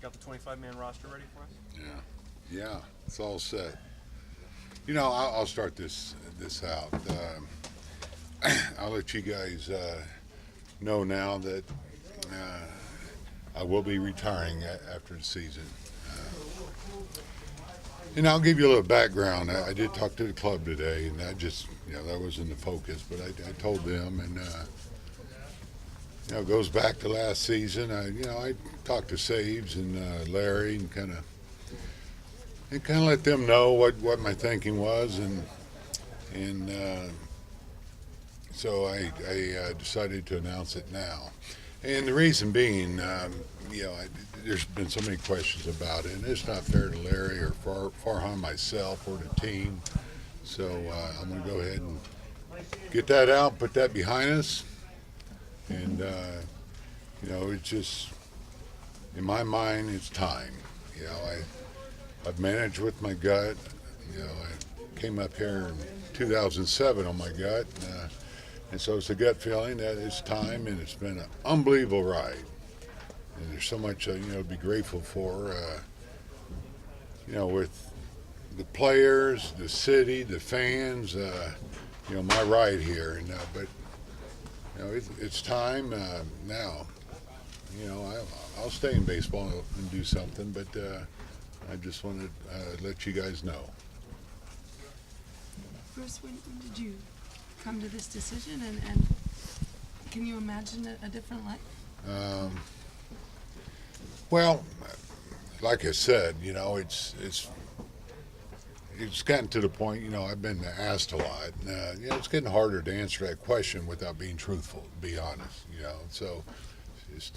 got the 25-man roster ready for us? Yeah, it's all set. You know, I'll start this out. I'll let you guys know now that I will be retiring after the season. And I'll give you a little background. I did talk to the club today, and that wasn't the focus, but I told them, and it goes back to last season. I talked to Saves and Larry, and kind of let them know what my thinking was, and so I decided to announce it now. And the reason being, there's been so many questions about it, and it's not fair to Larry or Farhan, myself, or the team. So I'm going to go ahead and get that out, put that behind us, and it's just in my mind, it's time. I've managed with my gut. I came up here in 2007 on my gut. And so it's a gut feeling that it's time, and it's been an unbelievable ride. And there's so much, to be grateful for, with the players, the city, the fans, my ride here. But it's time now. I'll stay in baseball and do something, but I just want to let you guys know. Bruce, when did you come to this decision, and can you imagine a different life? Well, like I said, it's gotten to the point. I've been asked a lot. It's getting harder to answer that question without being truthful. To be honest, so it's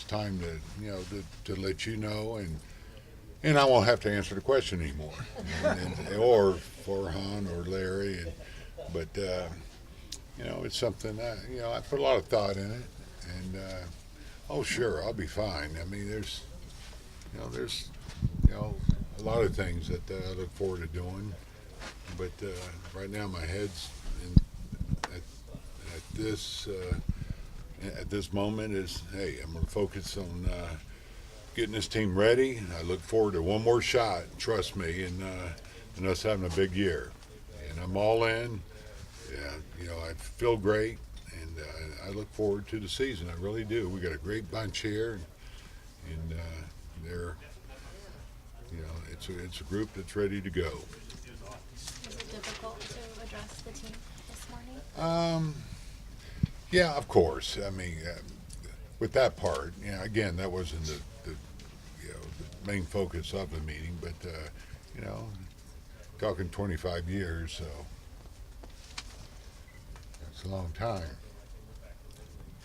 time to let you know, and I won't have to answer the question anymore, or Farhan or Larry, but it's something that I put a lot of thought in it, and oh sure, I'll be fine. I mean, there's a lot of things that I look forward to doing, but right now my head's at this moment is, hey, I'm going to focus on getting this team ready. I look forward to one more shot, trust me, and us having a big year. And I'm all in. Yeah, I feel great, and I look forward to the season. I really do. We got a great bunch here, and they're, it's a group that's ready to go. Was it difficult to address the team this morning? Yeah, of course. I mean, with that part, again, that wasn't the main focus of the meeting, but talking 25 years, so it's a long time.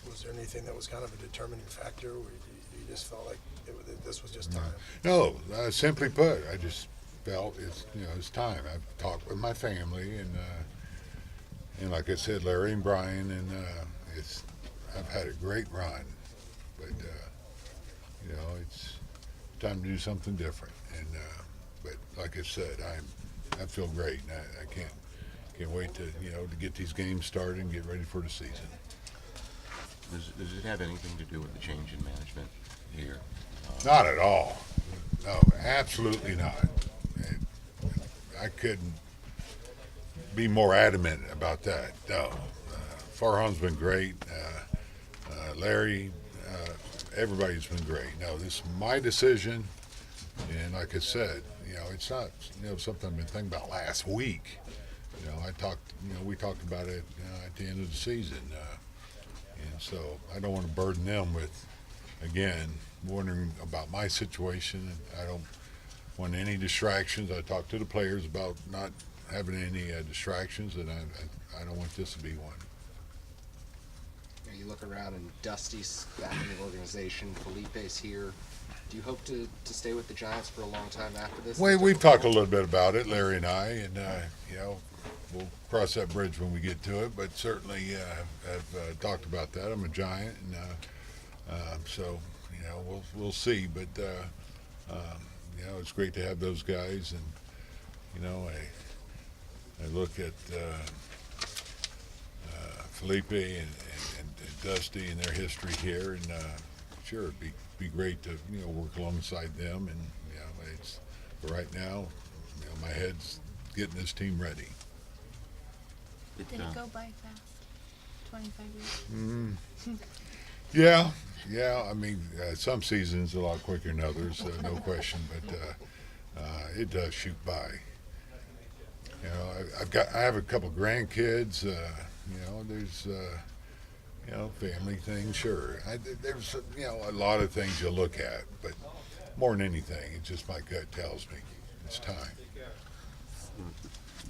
Was there anything that was kind of a determining factor, where you just felt like this was just time? No, simply put, I just felt it's time. I've talked with my family, and like I said, Larry and Brian, and I've had a great run, but it's time to do something different. And but like I said, I feel great. And I can't wait to to get these games started and get ready for the season. Does it have anything to do with the change in management here? Not at all. No, absolutely not. I couldn't be more adamant about that. No, Farhan's been great. Larry, everybody's been great. No, this is my decision, and like I said, it's not something I've been thinking about last week. We talked about it at the end of the season, and so I don't want to burden them with, again, wondering about my situation. I don't want any distractions. I talked to the players about not having any distractions, and I don't want this to be one. You look around and Dusty's back in the organization, Felipe's here. Do you hope to stay with the Giants for a long time after this? We've talked a little bit about it, Larry and I, and we'll cross that bridge when we get to it. But certainly, I've talked about that. I'm a Giant, and so we'll see. But it's great to have those guys, and I look at Felipe and Dusty and their history here, and sure, it'd be be great to work alongside them, and it's but right now, my head's getting this team ready. Did it go by fast? 25 years? Yeah. I mean, some seasons a lot quicker than others, no question. But it does shoot by. I have a couple grandkids. There's family things. Sure, there's a lot of things you look at, but more than anything, it's just my gut tells me it's time.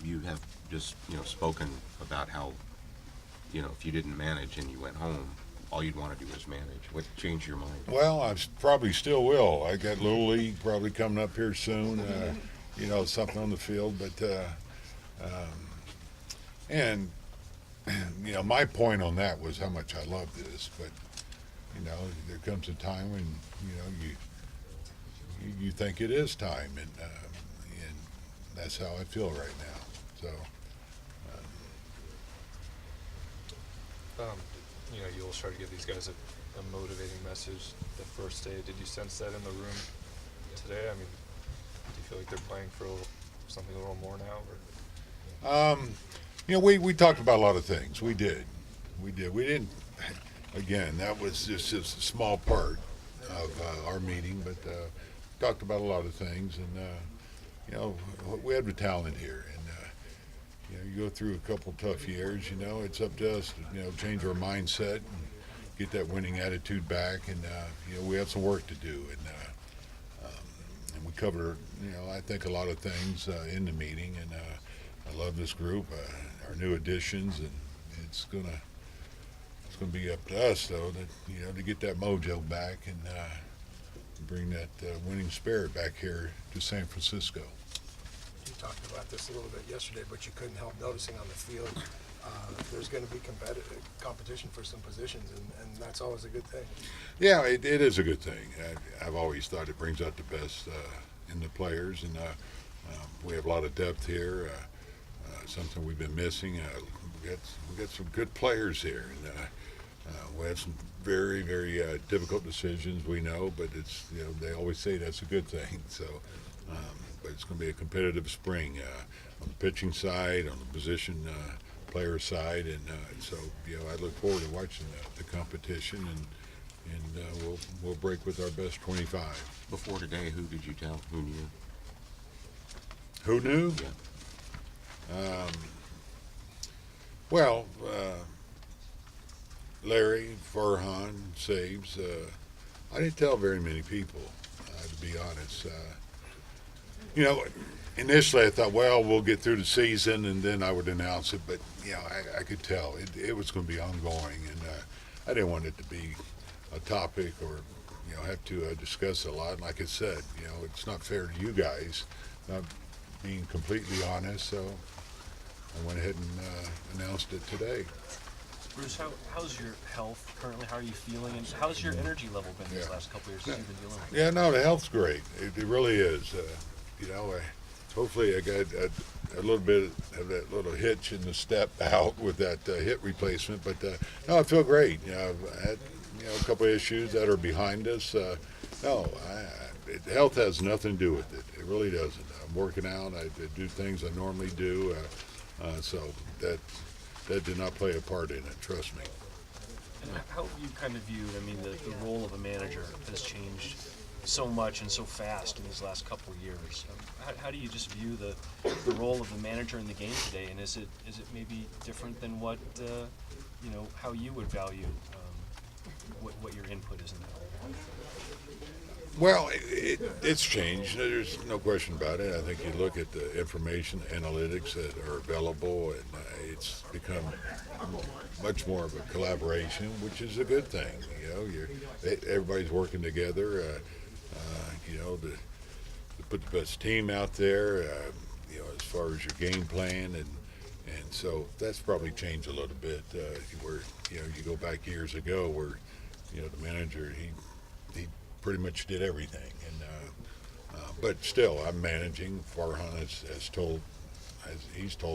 You have just, spoken about how, if you didn't manage and you went home, all you'd want to do is manage. What changed your mind? Well, probably still will. I got Little League probably coming up here soon. Something on the field, but and my point on that was how much I love this. But there comes a time when you think it is time, and that's how I feel right now. So. You always try to give these guys a motivating message the first day. Did you sense that in the room today? I mean, do you feel like they're playing for something a little more now? Or? We talked about a lot of things. We did. We didn't. Again, that was just a small part of our meeting, but talked about a lot of things, and we have the talent here, and you go through a couple tough years. It's up to us to change our mindset and get that winning attitude back, and we have some work to do, and we covered I think a lot of things in the meeting, and I love this group, our new additions, and it's gonna be up to us though to get that mojo back and bring that winning spirit back here to San Francisco. You talked about this a little bit yesterday, but you couldn't help noticing on the field there's going to be competition for some positions, and that's always a good thing. Yeah, it is a good thing. I've always thought it brings out the best in the players, and we have a lot of depth here. Something we've been missing. We got some good players here, and we had some very, very difficult decisions. We know, but it's they always say that's a good thing. So. But it's going to be a competitive spring on the pitching side, on the position player side, and so I look forward to watching the competition, and we'll break with our best 25. Before today, who did you tell? Who knew? Who knew? Yeah. Larry, Farhan, Saves. I didn't tell very many people, to be honest. Initially I thought, well, we'll get through the season and then I would announce it, but I could tell it was going to be ongoing, and I didn't want it to be a topic or have to discuss a lot. And like I said, it's not fair to you guys not being completely honest, so I went ahead and announced it today. Bruce, how's your health currently? How are you feeling? And how's your energy level been these last couple of years since you've been dealing with it? Yeah, no, the health's great. It really is. Hopefully I got a little bit of that little hitch in the step out with that hip replacement, but no, I feel great. I've had a couple of issues that are behind us. Health has nothing to do with it. It really doesn't. I'm working out. I do things I normally do, so that did not play a part in it. Trust me. And how have you kind of viewed? I mean, the role of a manager has changed so much and so fast in these last couple of years. How do you just view the role of the manager in the game today? And is it maybe different than what how you would value what your input is in that? Well, it's changed. There's no question about it. I think you look at the information analytics that are available, and it's become much more of a collaboration, which is a good thing. Everybody's working together. To put the best team out there. As far as your game plan, and so that's probably changed a little bit. Where you go back years ago, where the manager he pretty much did everything, and but still I'm managing. Farhan has told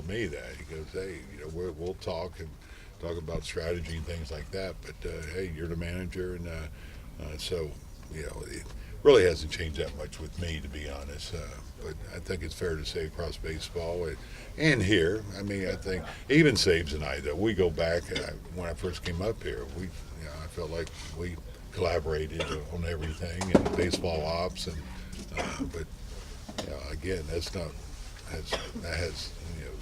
me that he goes, hey, we'll talk about strategy and things like that, but hey, you're the manager, and so it really hasn't changed that much with me, to be honest. But I think it's fair to say across baseball and here. I mean, I think even Sabes and I, though, we go back. When I first came up here, I felt like we collaborated on everything and baseball ops, and but again, that has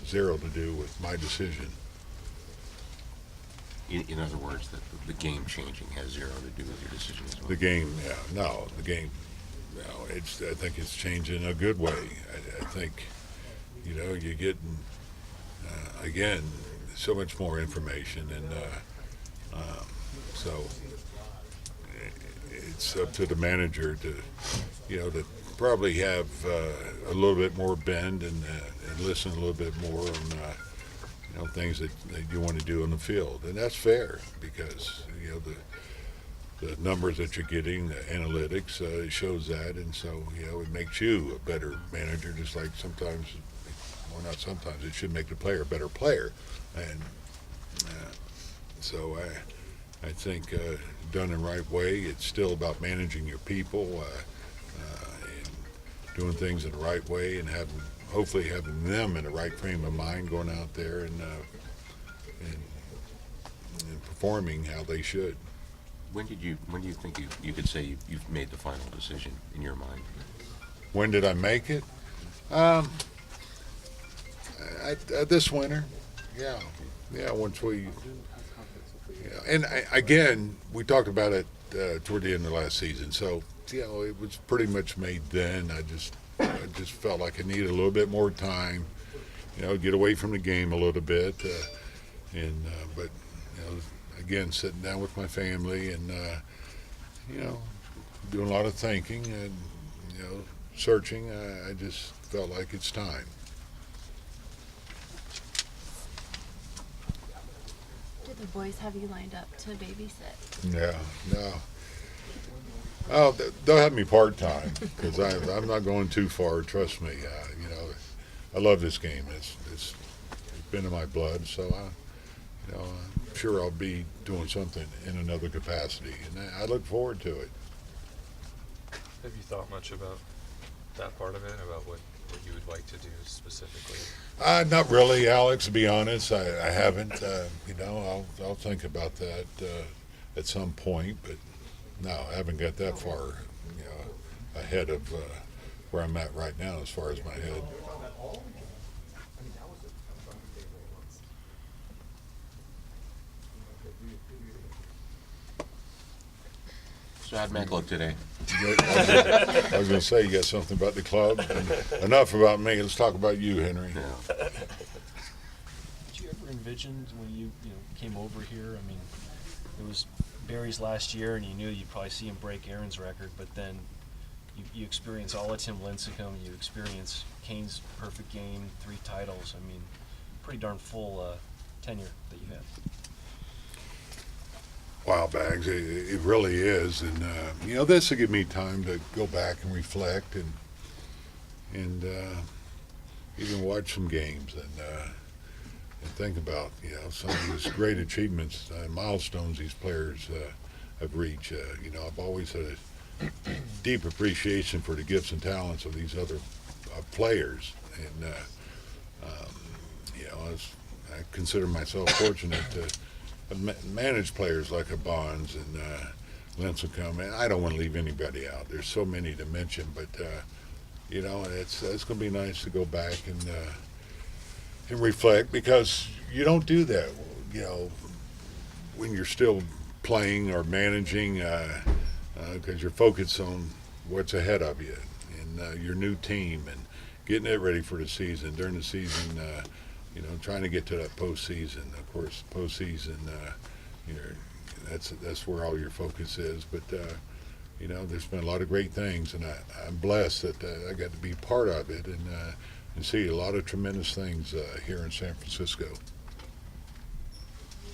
zero to do with my decision. In other words, that the game changing has zero to do with your decision as well. The game, the game. I think it's changed in a good way. I think, you're getting again so much more information, and so it's up to the manager to probably have a little bit more bend and listen a little bit more on things that you want to do in the field, and that's fair because the numbers that you're getting, the analytics, it shows that, and so it makes you a better manager. Just like sometimes, well, not sometimes, it should make the player a better player, and so I think done the right way, it's still about managing your people and doing things in the right way, and hopefully having them in the right frame of mind going out there and performing how they should. When do you think you could say you've made the final decision in your mind? When did I make it? This winter. Yeah. Once we. And again, we talked about it toward the end of last season. So it was pretty much made then. I just felt like I needed a little bit more time. Get away from the game a little bit, but again, sitting down with my family and doing a lot of thinking and searching. I just felt like it's time. Do the boys have you lined up to babysit? Yeah, no. Oh, they'll have me part-time because I'm not going too far. Trust me. I love this game. It's been in my blood, so I'm sure I'll be doing something in another capacity, and I look forward to it. Have you thought much about that part of it, about what you would like to do specifically? Not really, Alex, to be honest. I haven't. I'll think about that at some point, but no, I haven't got that far ahead of where I'm at right now as far as my head. So how'd Mac look today? I was going to say, you got something about the club? Enough about me. Let's talk about you, Henry. Yeah. Did you ever envision when you came over here? I mean, it was Barry's last year, and you knew you'd probably see him break Aaron's record, but then you experience all of Tim Lincecum, you experience Kane's perfect game, 3 titles. I mean, pretty darn full tenure that you had. Wow, Bags, it really is, and this will give me time to go back and reflect and even watch some games and think about some of these great achievements, milestones these players have reached. I've always had a deep appreciation for the gifts and talents of these other players, and I consider myself fortunate to manage players like a Bonds and Lincecum. And I don't want to leave anybody out. There's so many to mention, but it's going to be nice to go back and reflect, because you don't do that, when you're still playing or managing, because you're focused on what's ahead of you and your new team and getting it ready for the season. During the season, trying to get to that postseason. Of course, postseason, that's where all your focus is. But there's been a lot of great things, and I'm blessed that I got to be part of it and see a lot of tremendous things here in San Francisco.